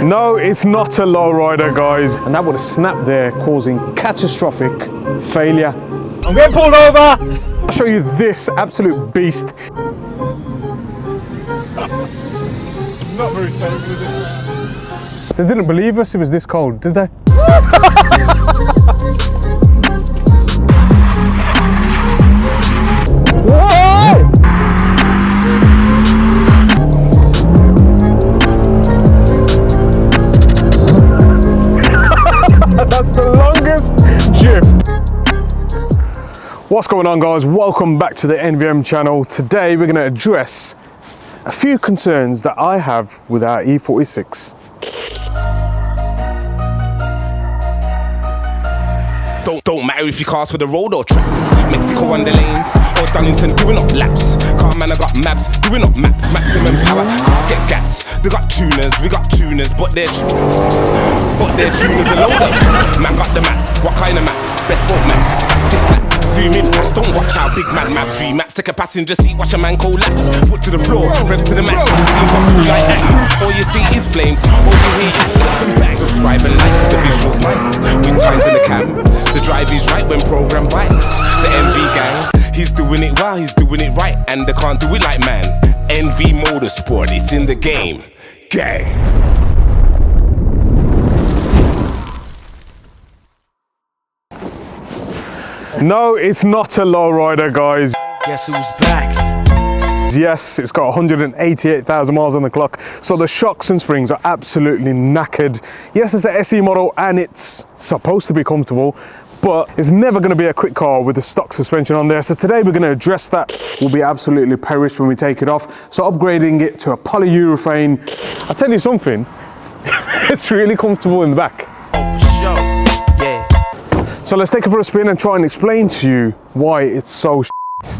No, it's not a lowrider, guys. And that would have snapped there, causing catastrophic failure. I'm getting pulled over. I'll show you this absolute beast. Not very stable, is it? They didn't believe us it was this cold, did they? Whoa! That's the longest drift. What's going on, guys? Welcome back to the NVM channel. Today we're going to address a few concerns that I have with our E46. Don't matter if you cars for the road or tracks. Mexico on the lanes or Dunnington doing up laps. Car man, I got maps doing up maps. Maximum power, cars get gapped. They got tuners, we got tuners, but they're tuners a load of. Man got the map, what kind of map? Best boat map, fastest lap. Zoom in, pass, don't watch out, big man map. 3 maps, take a passenger seat, watch a man collapse. Foot to the floor, rev to the max. Team got through like axe. All you see is flames, all you hear is bullets and bangs. Subscribe and like, the visuals nice. With times in the cam, the drive is right when programmed by the NV gang. He's doing it well, he's doing it right, and they can't do it like man. NV Motorsport, it's in the game. Gang. No, it's not a lowrider, guys. Guess who's back? Yes, it's got 188,000 miles on the clock, so the shocks and springs are absolutely knackered. Yes, it's an SE model and it's supposed to be comfortable, but it's never going to be a quick car with the stock suspension on there. So today we're going to address that. We'll be absolutely perished when we take it off. So upgrading it to a polyurethane. I'll tell you something, it's really comfortable in the back. Oh, for sure, yeah. So let's take it for a spin and try and explain to you why it's so shit. 0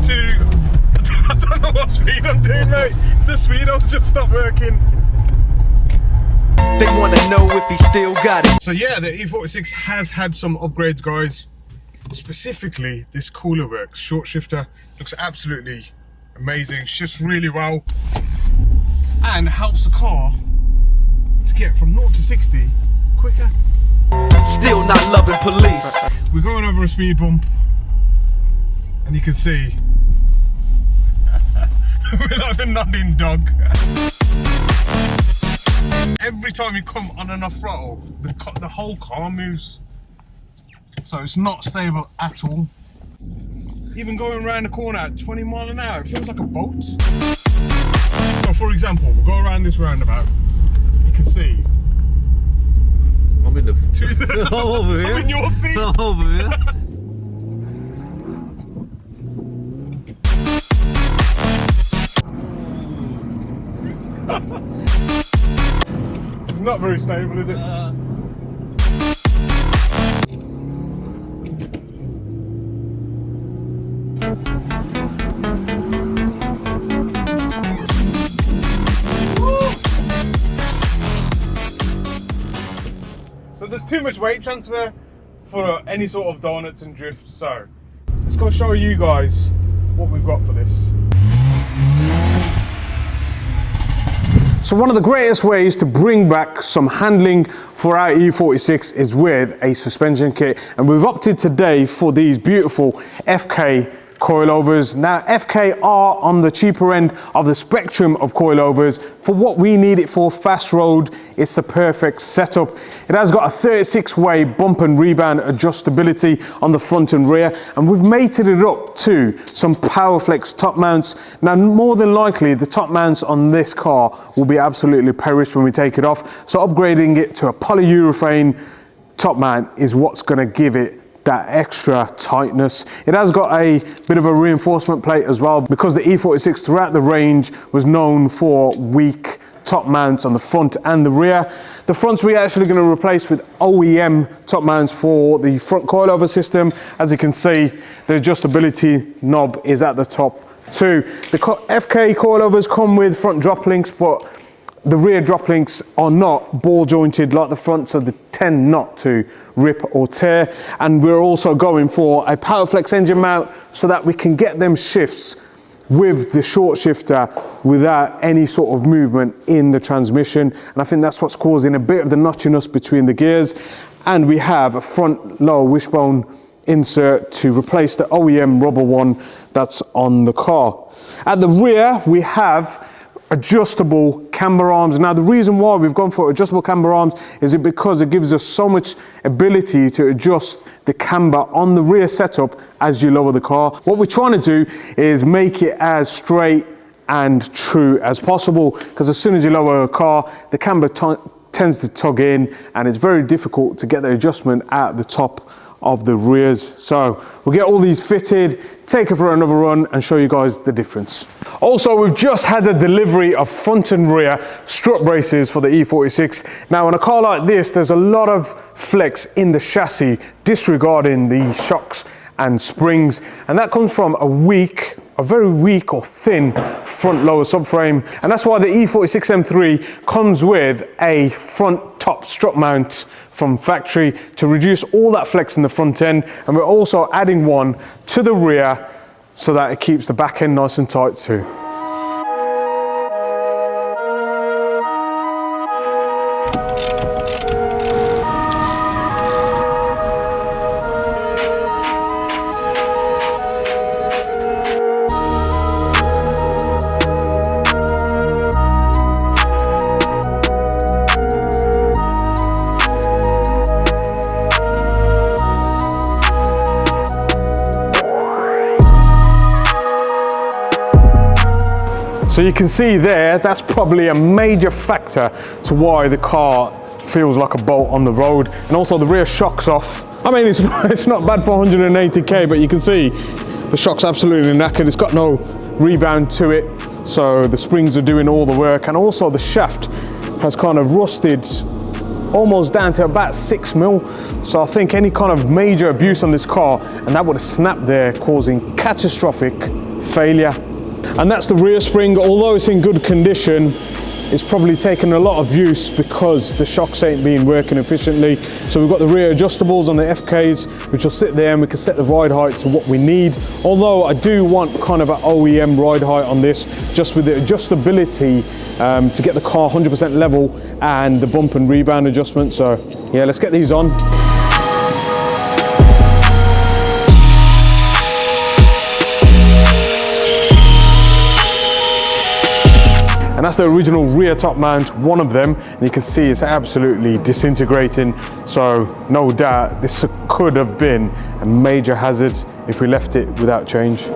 to, I don't know what speed I'm doing, mate. The speedo's just stopped working. They want to know if he still got it. So yeah, the E46 has had some upgrades, guys. Specifically, this cooler works. Short shifter looks absolutely amazing. Shifts really well and helps the car to get from 0 to 60 quicker. Still not loving police. We're going over a speed bump and you can see we're like the nodding dog. Every time you come on and off throttle, the whole car moves. So it's not stable at all. Even going around the corner at 20 miles an hour, it feels like a boat. So for example, we'll go around this roundabout. You can see. I'm in the... I'm over here. I'm in your seat. I'm over here. It's not very stable, is it? So there's too much weight transfer for any sort of donuts and drift. So let's go show you guys what we've got for this. So one of the greatest ways to bring back some handling for our E46 is with a suspension kit, and we've opted today for these beautiful FK coilovers. Now FK are on the cheaper end of the spectrum of coilovers. For what we need it for, fast road, it's the perfect setup. It has got a 36-way bump and rebound adjustability on the front and rear, and we've mated it up to some PowerFlex top mounts. Now more than likely the top mounts on this car will be absolutely perished when we take it off, so upgrading it to a polyurethane top mount is what's going to give it that extra tightness. It has got a bit of a reinforcement plate as well, because the E46 throughout the range was known for weak top mounts on the front and the rear. The fronts we're actually going to replace with OEM top mounts for the front coilover system. As you can see, the adjustability knob is at the top too. The FK coilovers come with front drop links, but the rear drop links are not ball jointed like the front, so they tend not to rip or tear. And we're also going for a PowerFlex engine mount so that we can get them shifts with the short shifter without any sort of movement in the transmission. And I think that's what's causing a bit of the notchiness between the gears. And we have a front lower wishbone insert to replace the OEM rubber one that's on the car. At the rear, we have adjustable camber arms. Now, the reason why we've gone for adjustable camber arms is because it gives us so much ability to adjust the camber on the rear setup as you lower the car. What we're trying to do is make it as straight and true as possible, because as soon as you lower a car, the camber tends to tug in, and it's very difficult to get the adjustment at the top of the rears. So we'll get all these fitted, take it for another run and show you guys the difference. Also, we've just had a delivery of front and rear strut braces for the E46. Now, in a car like this, there's a lot of flex in the chassis, disregarding the shocks and springs, and that comes from a very weak or thin front lower subframe, and that's why the E46 M3 comes with a front top strut mount from factory to reduce all that flex in the front end, and we're also adding one to the rear so that it keeps the back end nice and tight too. So you can see there, that's probably a major factor to why the car feels like a bolt on the road. And also the rear shock's off. I mean, it's not bad for 180k, but you can see the shock's absolutely knackered. It's got no rebound to it, so the springs are doing all the work. And also the shaft has kind of rusted almost down to about 6 mil. So I think any kind of major abuse on this car, and that would have snapped there, causing catastrophic failure. And that's the rear spring. Although it's in good condition, it's probably taken a lot of abuse because the shocks ain't been working efficiently. So we've got the rear adjustables on the FKs, which will sit there and we can set the ride height to what we need. Although I do want kind of an OEM ride height on this, just with the adjustability to get the car 100% level and the bump and rebound adjustment. So yeah, let's get these on. And that's the original rear top mount, one of them, and you can see it's absolutely disintegrating. So no doubt this could have been a major hazard if we left it without change. So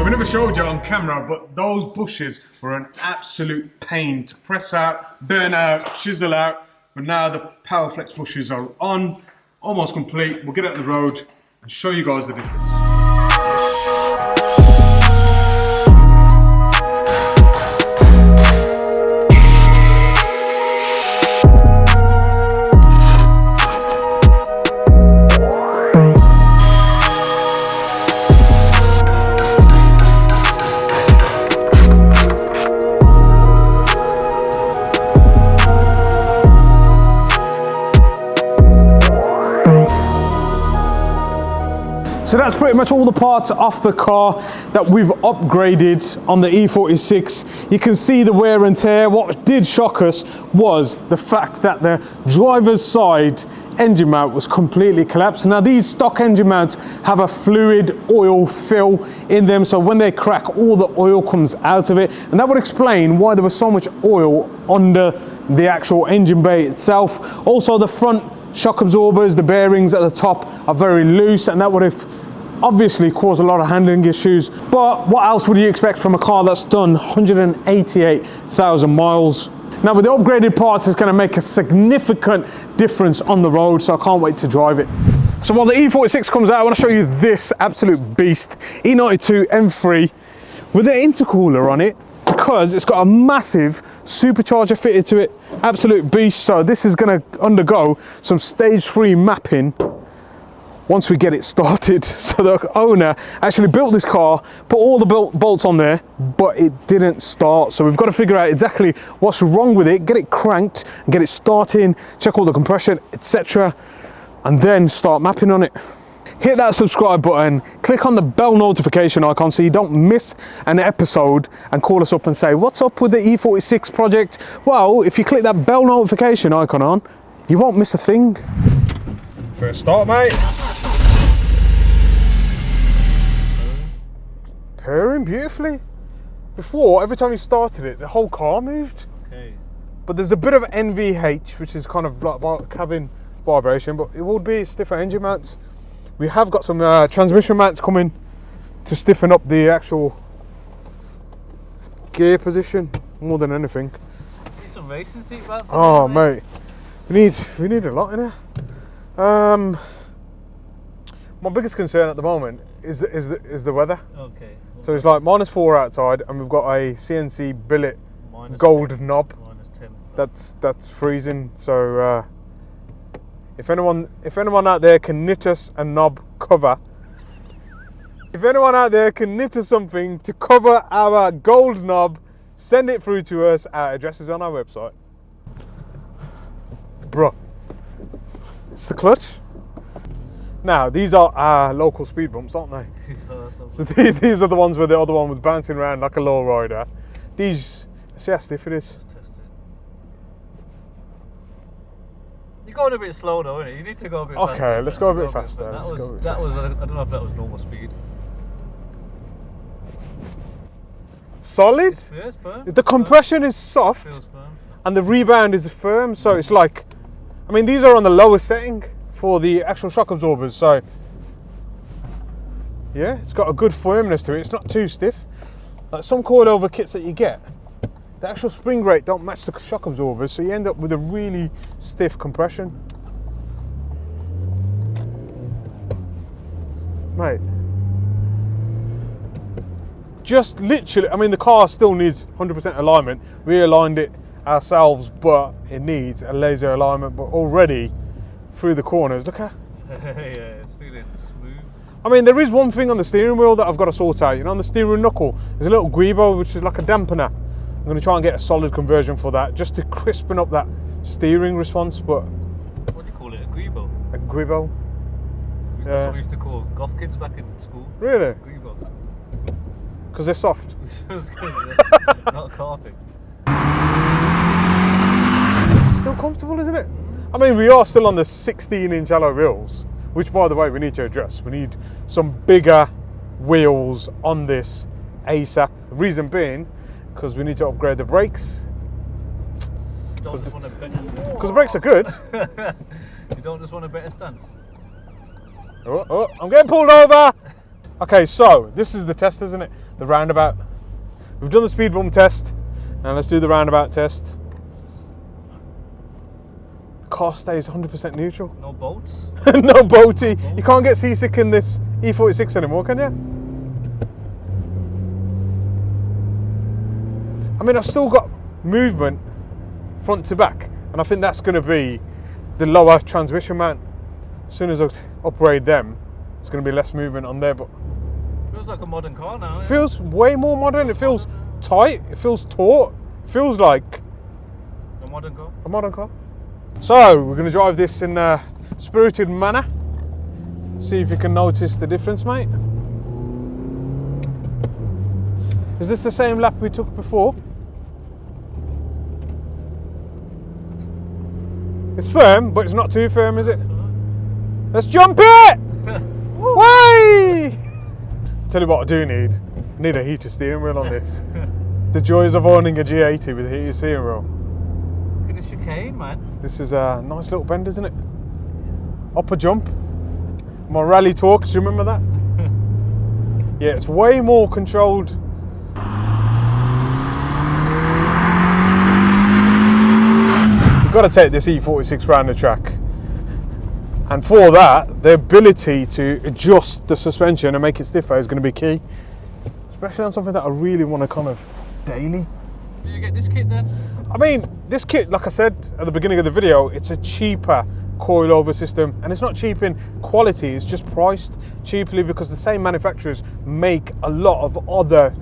we never showed you on camera, but those bushes were an absolute pain to press out, burn out, chisel out. But now the PowerFlex bushes are on, almost complete. We'll get it on the road and show you guys the difference. So that's pretty much all the parts off the car that we've upgraded on the E46. You can see the wear and tear. What did shock us was the fact that the driver's side engine mount was completely collapsed. Now these stock engine mounts have a fluid oil fill in them, so when they crack, all the oil comes out of it, and that would explain why there was so much oil under the actual engine bay itself. Also, the front shock absorbers, the bearings at the top are very loose, and that would have obviously caused a lot of handling issues. But what else would you expect from a car that's done 188,000 miles? Now with the upgraded parts, it's going to make a significant difference on the road, so I can't wait to drive it. So while the E46 comes out, I want to show you this absolute beast, E92 M3 with an intercooler on it, because it's got a massive supercharger fitted to it. Absolute beast. So this is going to undergo some stage 3 mapping once we get it started. So the owner actually built this car, put all the bolts on there, but it didn't start. So we've got to figure out exactly what's wrong with it, get it cranked and get it starting, check all the compression, etc. and then start mapping on it. Hit that subscribe button, click on the bell notification icon so you don't miss an episode, and call us up and say, what's up with the E46 project? Well, if you click that bell notification icon on, you won't miss a thing. First start, mate. Purring beautifully. Before, every time you started it, the whole car moved. Okay. But there's a bit of NVH, which is kind of like cabin vibration, but it would be stiffer engine mounts. We have got some transmission mounts coming to stiffen up the actual gear position more than anything. Need some racing seat belts. Oh, mate, we need a lot in here. My biggest concern at the moment is the weather. Okay. So it's like -4 outside, and we've got a CNC billet Minus gold 10. knob. Minus 10. That's freezing. So if anyone out there can knit us a knob cover, if anyone out there can knit us something to cover our gold knob, send it through to us. Our address is on our website. Bruh, it's the clutch. Now these are our local speed bumps, aren't they? So these are the ones where the other one was bouncing around like a lowrider. These, see how stiff it is. Test it. You're going a bit slow though, innit? You need to go a bit faster. Okay, let's go a bit faster. That Let's was, go a bit that faster. was, I don't know if that was normal speed. Solid. It's firm. The compression is soft Feels firm. and the rebound is firm, so it's like, I mean, these are on the lower setting for the actual shock absorbers, so yeah, it's got a good firmness to it. It's not too stiff. Like some coilover kits that you get, the actual spring rate don't match the shock absorbers, so you end up with a really stiff compression. Mate, just literally, I mean, the car still needs 100% alignment. We aligned it ourselves, but it needs a laser alignment. But already through the corners, look at. Yeah, it's feeling smooth. I mean, there is one thing on the steering wheel that I've got to sort out. You know, on the steering knuckle, there's a little guibo, which is like a dampener. I'm going to try and get a solid conversion for that, just to crispen up that steering response. But What do you call it? A guibo? a guibo, That's Yeah. what we used to call golf kids back in school. really, Guibos. because they're soft. Not carpet. Still comfortable, isn't it? I mean, we are still on the 16-inch alloy wheels, which, by the way, we need to address. We need some bigger wheels on this ASAP. Reason being, because we need to upgrade the brakes. Don't just want a better. Because the brakes are good. You don't just want a better stance. Oh, I'm getting pulled over. Okay, so this is the test, isn't it? The roundabout. We've done the speed bump test. Now let's do the roundabout test. The car stays 100% neutral. No bolts. No boaty. You can't get seasick in this E46 anymore, can you? I mean, I've still got movement front to back, and I think that's going to be the lower transmission mount. As soon as I upgrade them, there's going to be less movement on there, but Feels like a modern car now. it feels way more modern. It feels tight. It feels taut. It feels like A modern car. a modern car. So we're going to drive this in a spirited manner. See if you can notice the difference, mate. Is this the same lap we took before? It's firm, but it's not too firm, is it? Let's jump it! Way! Tell you what I do need. I need a heated steering wheel on this. The joys of owning a G80 with a heated steering wheel. Look at the chicane, man. This is a nice little bend, isn't it? Up a jump. My rally talk, do you remember that? Yeah, it's way more controlled. You've got to take this E46 round the track. And for that, the ability to adjust the suspension and make it stiffer is going to be key. Especially on something that I really want to kind of daily. Did you get this kit then? I mean, this kit, like I said at the beginning of the video, it's a cheaper coilover system, and it's not cheap in quality, it's just priced cheaply because the same manufacturers make a lot of other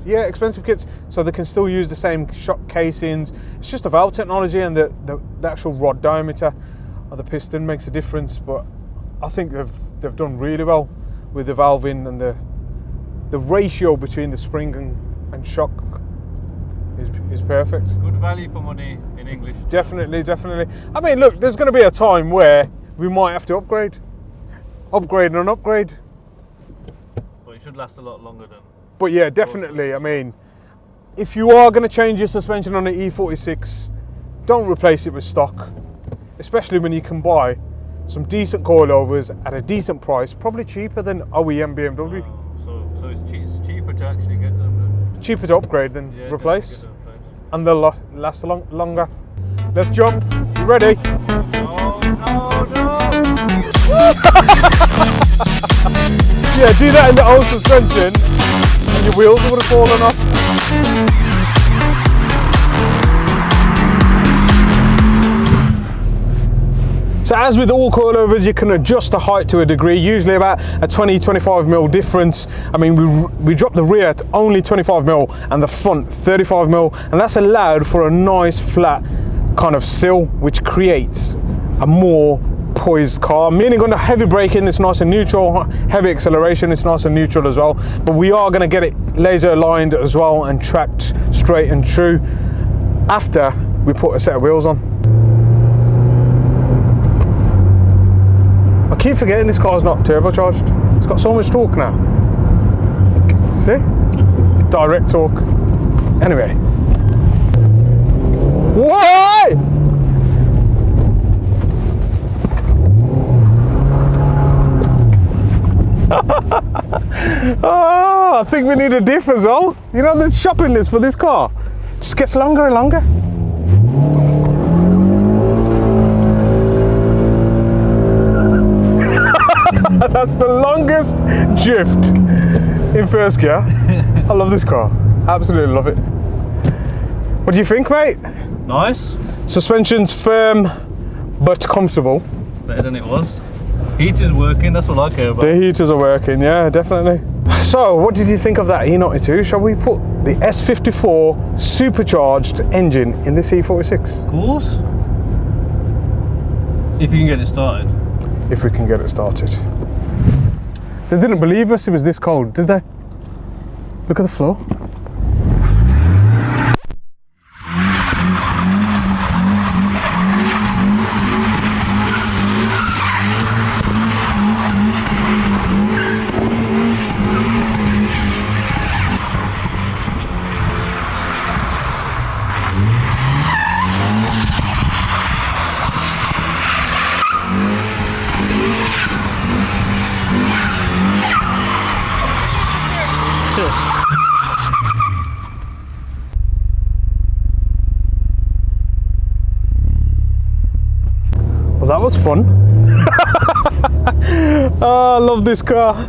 expensive kits, so they can still use the same shock casings. It's just the valve technology and the actual rod diameter of the piston makes a difference, but I think they've done really well with the valving, and the ratio between the spring and shock is perfect. Good value for money in English. Definitely. I mean, look, there's going to be a time where we might have to upgrade and upgrade. But it should last a lot longer than. But yeah, definitely. I mean, if you are going to change your suspension on the E46, don't replace it with stock, especially when you can buy some decent coilovers at a decent price, probably cheaper than OEM BMW. So it's cheaper to actually get them. Cheaper to upgrade than replace, and they'll last longer. Let's jump. You ready? No. Yeah, do that in the old suspension, and your wheels would have fallen off. So as with all coilovers, you can adjust the height to a degree, usually about a 20-25mm difference. I mean, we dropped the rear to only 25mm and the front 35mm, and that's allowed for a nice flat kind of sill, which creates a more poised car, meaning on the heavy braking it's nice and neutral, heavy acceleration it's nice and neutral as well, but we are going to get it laser aligned as well and tracked straight and true after we put a set of wheels on. I keep forgetting this car's not turbocharged. It's got so much torque now. See? Direct torque. Anyway. Why? Oh, I think we need a diff as well. You know, the shopping list for this car just gets longer and longer. That's the longest drift in first gear. I love this car. Absolutely love it. What do you think, mate? Nice. Suspension's firm but comfortable. Better than it was. Heater's working, that's all I care about. The heaters are working, yeah, definitely. So, what did you think of that E92? Shall we put the S54 supercharged engine in this E46? Of course. If you can get it started. If we can get it started. They didn't believe us it was this cold, did they? Look at the floor. Well, that was fun. Oh, I love this car.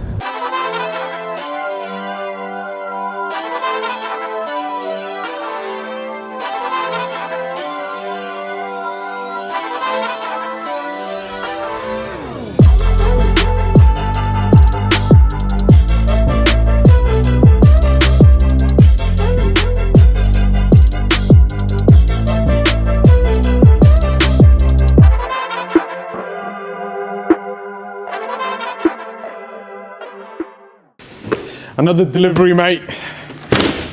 Another delivery, mate.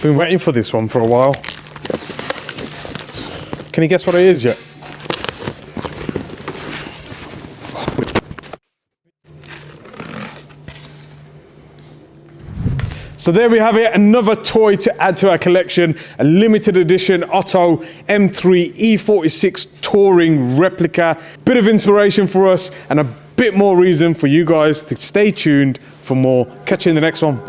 Been waiting for this one for a while. Can you guess what it is yet? So there we have it, another toy to add to our collection, a limited edition Otto M3 E46 Touring replica. Bit of inspiration for us and a bit more reason for you guys to stay tuned for more. Catch you in the next one.